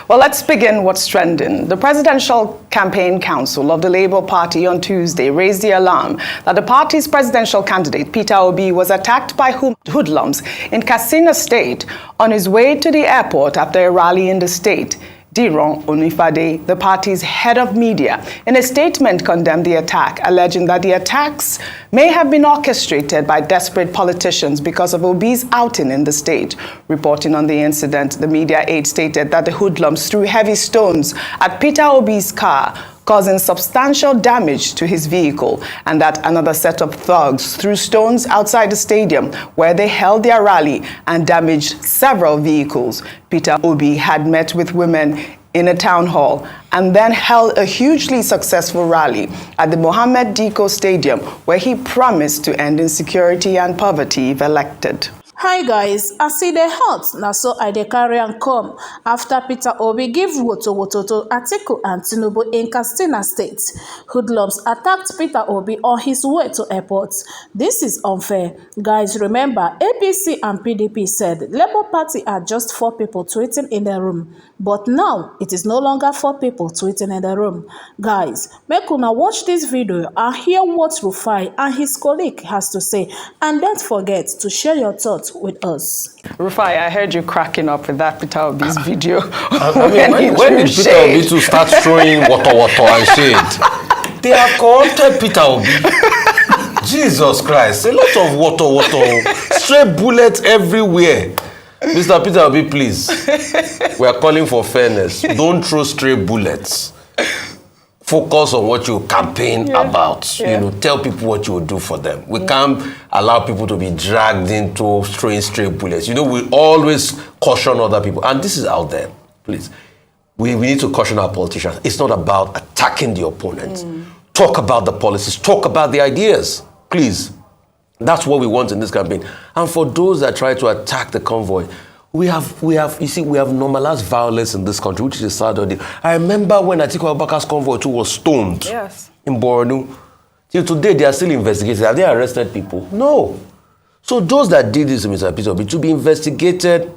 Well, let's begin what's trending. The Presidential Campaign Council of the Labour Party on Tuesday raised the alarm that the party's presidential candidate, Peter Obi, was attacked by hoodlums in Katsina State on his way to the airport after a rally in the state. Diron Onifade, the party's head of media, in a statement condemned the attack, alleging that the attacks may have been orchestrated by desperate politicians because of Obi's outing in the state. Reporting on the incident, the media aide stated that the hoodlums threw heavy stones at Peter Obi's car, causing substantial damage to his vehicle, and that another set of thugs threw stones outside the stadium where they held their rally and damaged several vehicles. Peter Obi had met with women in a town hall and then held a hugely successful rally at the Mohammed Diko Stadium, where he promised to end insecurity and poverty if elected. Hi guys, I see the hot, now so I dey carry and come after Peter Obi give woto to Atiku and Tinubu in Katsina State. Hoodlums attacked Peter Obi on his way to airport. This is unfair. Guys, remember, APC and PDP said Labour Party are just 4 people tweeting in the room. But now, it is no longer 4 people tweeting in the room. Guys, make una watch this video and hear what Rufai and his colleague has to say. And don't forget to share your thoughts with us. Rufai, I heard you cracking up with that Peter Obi's video. When did Peter Obi to start throwing water and shade? They have corrupted Peter Obi. Jesus Christ, a lot of water, stray bullets everywhere. Mr. Peter Obi, please, we are calling for fairness. Don't throw stray bullets. Focus on what you campaign about. You know, tell people what you will do for them. We can't allow people to be dragged into throwing stray bullets. You know, we always caution other people. And this is out there, please. We need to caution our politicians. It's not about attacking the opponent. Talk about the policies. Talk about the ideas. Please. That's what we want in this campaign. And for those that try to attack the convoy, we have normalized violence in this country, which is a sad idea. I remember when Atiku Abubakar's convoy too was stoned in Borno. Till today, they are still investigated. Have they arrested people? No. So those that did this, Mr. Peter Obi, to be investigated,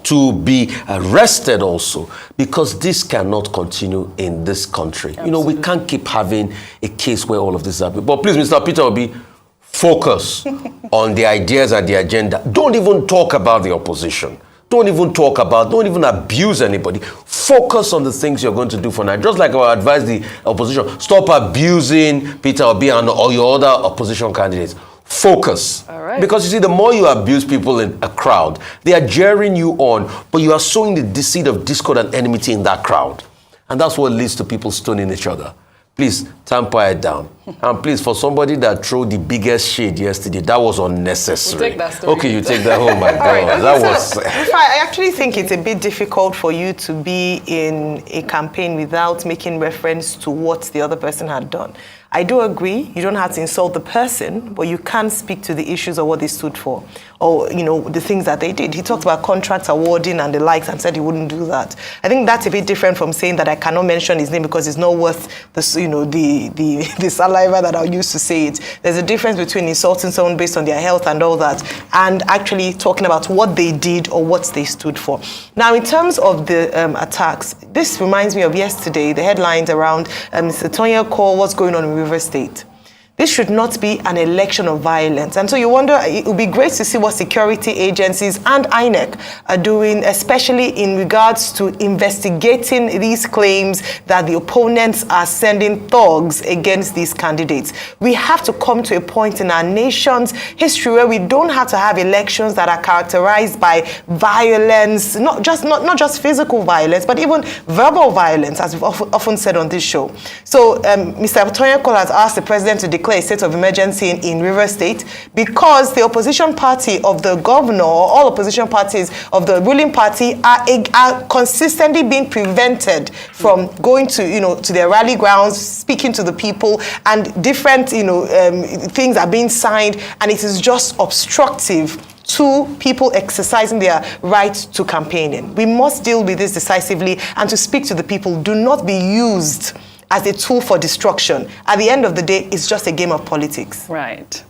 to be arrested also, because this cannot continue in this country. Absolutely. You know, we can't keep having a case where all of this is happening. But please, Mr. Peter Obi, focus on the ideas and the agenda. Don't even talk about the opposition. Don't even abuse anybody. Focus on the things you're going to do for now. Just like I advise the opposition, stop abusing Peter Obi and all your other opposition candidates. Focus. All right. Because you see, the more you abuse people in a crowd, they are jeering you on, but you are sowing the seed of discord and enmity in that crowd. And that's what leads to people stoning each other. Please, tamper it down. And please, for somebody that threw the biggest shade yesterday, that was unnecessary. We'll take that story. Okay, you take that home, my God. Right, that was... I actually think it's a bit difficult for you to be in a campaign without making reference to what the other person had done. I do agree, you don't have to insult the person, but you can speak to the issues of what they stood for, or, you know, the things that they did. He talked about contracts awarding and the likes and said he wouldn't do that. I think that's a bit different from saying that I cannot mention his name because it's not worth the, you know, the saliva that I'll use to say it. There's a difference between insulting someone based on their health and all that, and actually talking about what they did or what they stood for. Now, in terms of the attacks, this reminds me of yesterday, the headlines around Mr. Tonya call, what's going on in River State. This should not be an election of violence. And so you wonder, it would be great to see what security agencies and INEC are doing, especially in regards to investigating these claims that the opponents are sending thugs against these candidates. We have to come to a point in our nation's history where we don't have to have elections that are characterized by violence, not just physical violence, but even verbal violence, as we've often said on this show. So Mr. Tonya Cole has asked the president to declare a state of emergency in River State because the opposition party of the governor, or all opposition parties of the ruling party, are consistently being prevented from going to, you know, to their rally grounds, speaking to the people, and different, you know, things are being signed, and it is just obstructive to people exercising their right to campaigning. We must deal with this decisively and to speak to the people. Do not be used as a tool for destruction. At the end of the day, it's just a game of politics. Right.